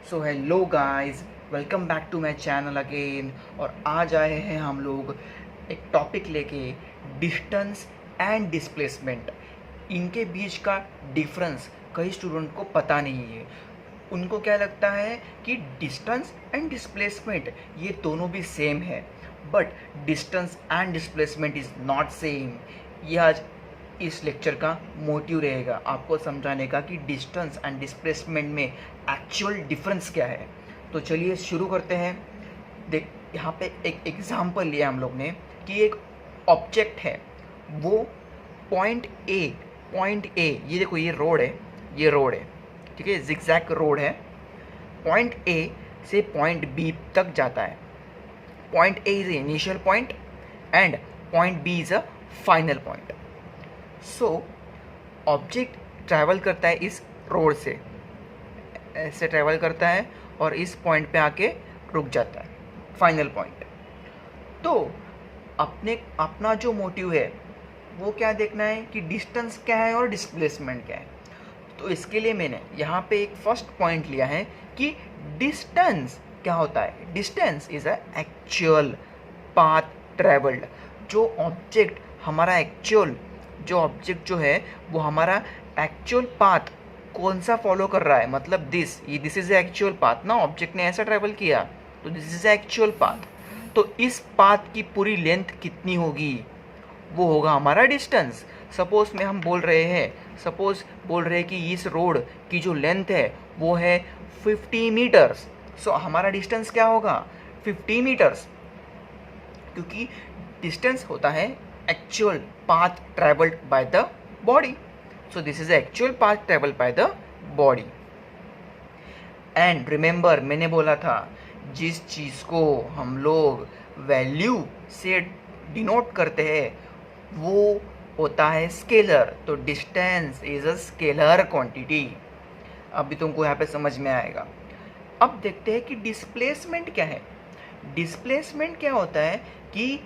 So hello guys, welcome back to my channel again. और आज आए हैं हम लोग एक टॉपिक लेके, डिस्टेंस एंड डिस्प्लेसमेंट। इनके बीच का डिफरेंस कई स्टूडेंट को पता नहीं है। उनको क्या लगता है कि डिस्टेंस एंड डिस्प्लेसमेंट ये दोनों भी सेम है, but distance and displacement is not same. ये आज इस लेक्चर का मोटिव रहेगा, आपको समझाने का कि डिस्टेंस एंड डिस्प्लेसमेंट में एक्चुअल डिफरेंस क्या है। तो चलिए शुरू करते हैं। देख, यहाँ पे एक एग्जांपल लिया हम लोग ने कि एक ऑब्जेक्ट है, वो पॉइंट ए ये देखो, ये रोड है, ठीक है, जिगजैग रोड है। पॉइंट ए से पॉइंट बी तक जाता है। Point A is initial point and point B is a final point. So object travel करता है इस रोड से, ऐसे ट्रैवल करता है और इस पॉइंट पे आके रुक जाता है, फाइनल पॉइंट। तो अपना जो मोटिव है वो क्या देखना है कि डिस्टेंस क्या है और डिस्प्लेसमेंट क्या है। तो इसके लिए मैंने यहाँ पे एक फर्स्ट पॉइंट लिया है कि डिस्टेंस क्या होता है। Distance is a actual path travelled. जो ऑब्जेक्ट जो है वो हमारा एक्चुअल पाथ कौन सा फॉलो कर रहा है, मतलब दिस इज एक्चुअल पाथ ना, ऑब्जेक्ट ने ऐसा ट्रैवल किया तो दिस इज एक्चुअल पाथ। तो इस पाथ की पूरी लेंथ कितनी होगी, वो होगा हमारा डिस्टेंस। सपोज हम बोल रहे हैं कि इस रोड की जो लेंथ है वो है 50 मीटर्स। सो हमारा डिस्टेंस क्या होगा, 50 मीटर्स, क्योंकि डिस्टेंस होता है actual path travelled by the body. So this is actual path travelled by the body. And remember, मैंने बोला था जिस चीज़ को हम लोग वैल्यू से डिनोट करते हैं वो होता है स्केलर। तो distance is a scalar quantity. अभी तुमको यहाँ पे समझ में आएगा। अब देखते हैं कि डिस्प्लेसमेंट क्या है। डिस्प्लेसमेंट क्या होता है कि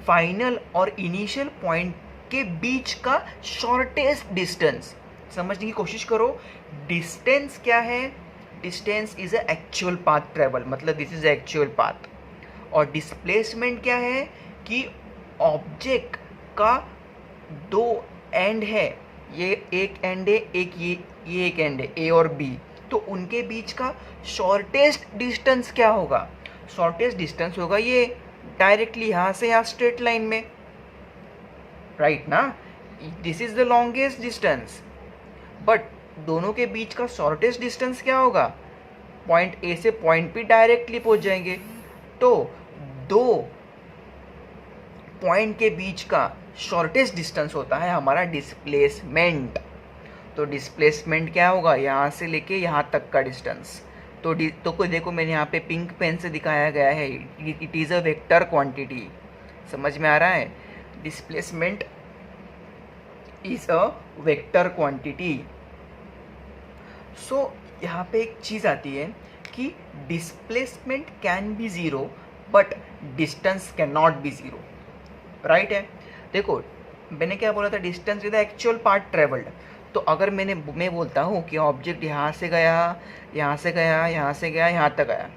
फाइनल और इनिशियल पॉइंट के बीच का शॉर्टेस्ट डिस्टेंस। समझने की कोशिश करो, डिस्टेंस क्या है। Distance is a actual path travel, मतलब दिस इज एक्चुअल पाथ। और डिस्प्लेसमेंट क्या है कि ऑब्जेक्ट का दो एंड है, ये एक एंड है, एक ये एक एंड है, ए और बी। तो उनके बीच का शॉर्टेस्ट डिस्टेंस क्या होगा, शॉर्टेस्ट डिस्टेंस होगा ये डायरेक्टली यहाँ से यहाँ स्ट्रेट लाइन में, राइट ना। This is the longest distance, but दोनों के बीच का शॉर्टेस्ट डिस्टेंस क्या होगा, पॉइंट ए से पॉइंट बी डायरेक्टली पहुंच जाएंगे। तो दो पॉइंट के बीच का शॉर्टेस्ट डिस्टेंस होता है हमारा डिस्प्लेसमेंट। तो डिस्प्लेसमेंट क्या होगा, यहाँ से लेके यहाँ तक का डिस्टेंस। तो कोई देखो, मैंने यहाँ पे पिंक पेन से दिखाया गया है, it is a vector quantity. समझ में आ रहा है, displacement is a vector quantity. So यहाँ पे एक चीज़ आती है कि displacement can be zero but distance can not be zero, right है। देखो, मैंने क्या बोला था, distance is the actual path travelled. तो अगर मैं बोलता हूँ कि ऑब्जेक्ट यहाँ से गया, यहाँ से गया, यहाँ से गया, यहाँ तक आया,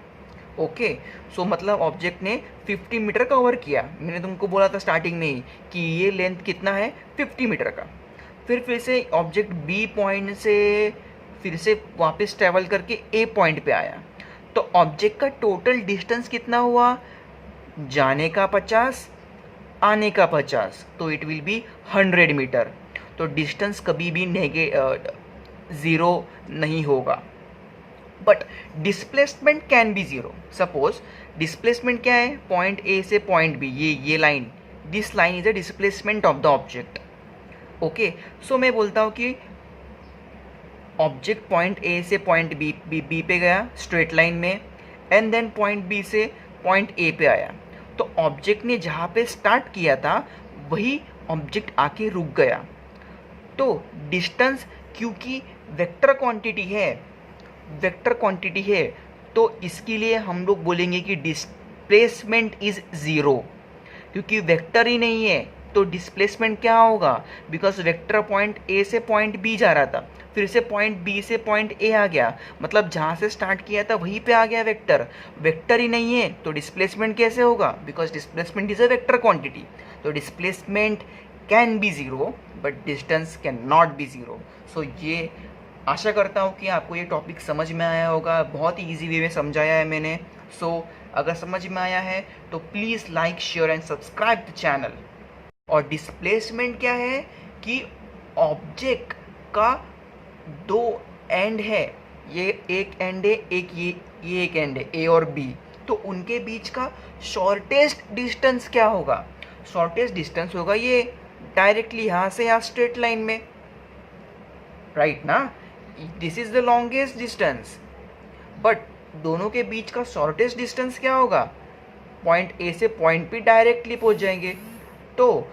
ओके। सो मतलब ऑब्जेक्ट ने 50 मीटर कवर किया। मैंने तुमको बोला था स्टार्टिंग में ही कि ये लेंथ कितना है, 50 मीटर का। फिर से ऑब्जेक्ट बी पॉइंट से फिर से वापस ट्रैवल करके ए पॉइंट पे आया। तो ऑब्जेक्ट का टोटल डिस्टेंस कितना हुआ, जाने का 50, आने का 50, तो इट विल बी 100 मीटर। तो डिस्टेंस कभी भी ज़ीरो नहीं होगा, but displacement can be zero. Suppose displacement क्या है, पॉइंट ए से पॉइंट बी, ये line, this line is a displacement of the object, okay. So मैं बोलता हूँ कि ऑब्जेक्ट पॉइंट ए से पॉइंट बी पे गया स्ट्रेट लाइन में, एंड देन पॉइंट बी से पॉइंट ए पे आया। तो ऑब्जेक्ट ने जहाँ पे स्टार्ट किया था वही ऑब्जेक्ट आके रुक गया। तो डिस्टेंस, क्योंकि वेक्टर क्वांटिटी है, तो इसके लिए हम लोग बोलेंगे कि डिस्प्लेसमेंट इज ज़ीरो, क्योंकि वेक्टर ही नहीं है तो डिस्प्लेसमेंट क्या होगा, बिकॉज वेक्टर पॉइंट ए से पॉइंट बी जा रहा था, फिर से पॉइंट बी से पॉइंट ए आ गया, मतलब जहाँ से स्टार्ट किया था वहीं पे आ गया वेक्टर। वेक्टर ही नहीं है तो डिस्प्लेसमेंट कैसे होगा, because displacement is a vector quantity. तो displacement can be zero but distance can not be zero. So ये आशा करता हूँ कि आपको ये टॉपिक समझ में आया होगा, बहुत ही ईजी वे में समझाया है मैंने। सो अगर समझ में आया है तो please like share and subscribe the channel. और डिस्प्लेसमेंट क्या है कि ऑब्जेक्ट का दो एंड है, ये एक एंड है, एक ये एक एंड है, ए और बी, तो उनके बीच का शॉर्टेस्ट डिस्टेंस क्या होगा, शॉर्टेस्ट डिस्टेंस होगा ये डायरेक्टली यहाँ से यहाँ स्ट्रेट लाइन में, राइट ना, this is the longest distance. But दोनों के बीच का शॉर्टेस्ट डिस्टेंस क्या होगा, पॉइंट ए से पॉइंट बी डायरेक्टली पहुंच जाएंगे, तो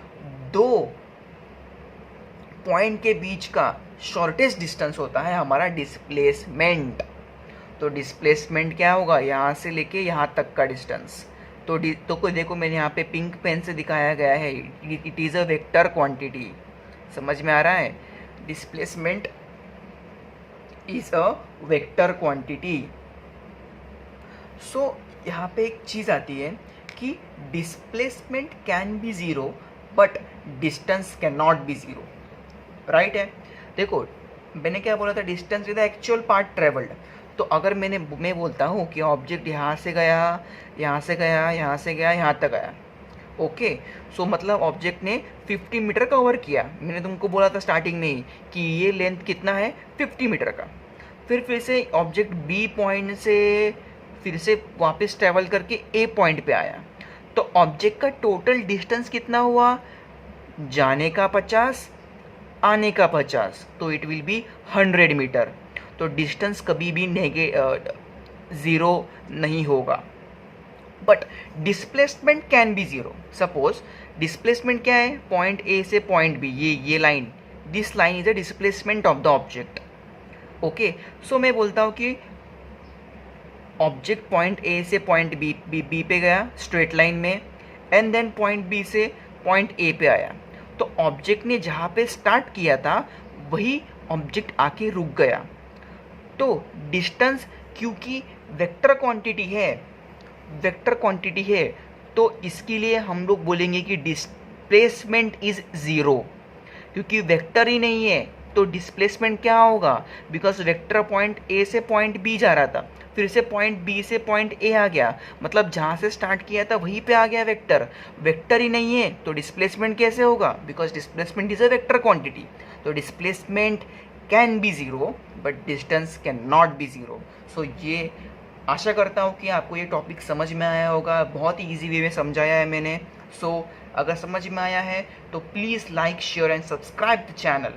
दो पॉइंट के बीच का शॉर्टेस्ट डिस्टेंस होता है हमारा डिस्प्लेसमेंट। तो डिस्प्लेसमेंट क्या होगा, यहाँ से लेके यहाँ तक का डिस्टेंस। तो कोई देखो मैंने यहाँ पे पिंक पेन से दिखाया गया है, it is a vector quantity, समझ में आ रहा है, displacement is a vector quantity. So यहाँ पे एक चीज़ आती है कि displacement can be zero but distance can not be zero, right है। देखो मैंने क्या बोला था, distance with the actual part travelled. तो अगर मैं बोलता हूँ कि ऑब्जेक्ट यहाँ से गया, यहाँ से गया, यहाँ से गया, यहाँ तक आया, ओके, सो मतलब ऑब्जेक्ट ने 50 मीटर कवर किया। मैंने तुमको बोला था स्टार्टिंग में ही कि ये लेंथ कितना है, 50 मीटर का। फिर से ऑब्जेक्ट बी पॉइंट से फिर से वापस ट्रैवल करके ए पॉइंट पे आया, तो ऑब्जेक्ट का टोटल डिस्टेंस कितना हुआ, जाने का 50, आने का 50, तो इट विल बी 100 मीटर। तो डिस्टेंस कभी भी ज़ीरो नहीं होगा, but displacement can be zero. Suppose displacement क्या है, पॉइंट ए से पॉइंट बी, ये line, this line is the displacement of the object, okay. So मैं बोलता हूँ कि ऑब्जेक्ट पॉइंट ए से पॉइंट बी पे गया स्ट्रेट लाइन में, एंड देन पॉइंट बी से पॉइंट ए पे आया, तो ऑब्जेक्ट ने जहाँ पे स्टार्ट किया था वही ऑब्जेक्ट आके रुक गया। तो डिस्टेंस क्योंकि वेक्टर क्वांटिटी है, तो इसके लिए हम लोग बोलेंगे कि डिस्प्लेसमेंट इज ज़ीरो, क्योंकि वेक्टर ही नहीं है तो डिस्प्लेसमेंट क्या होगा, बिकॉज वेक्टर पॉइंट ए से पॉइंट बी जा रहा था, फिर से पॉइंट बी से पॉइंट ए आ गया, मतलब जहाँ से स्टार्ट किया था वहीं पे आ गया वेक्टर। वेक्टर ही नहीं है तो डिस्प्लेसमेंट कैसे होगा, because displacement is a vector quantity. तो displacement can be zero but distance can not be zero. So ये आशा करता हूँ कि आपको ये टॉपिक समझ में आया होगा, बहुत ही ईजी वे में समझाया है मैंने। सो अगर समझ में आया है तो please like share and subscribe the channel.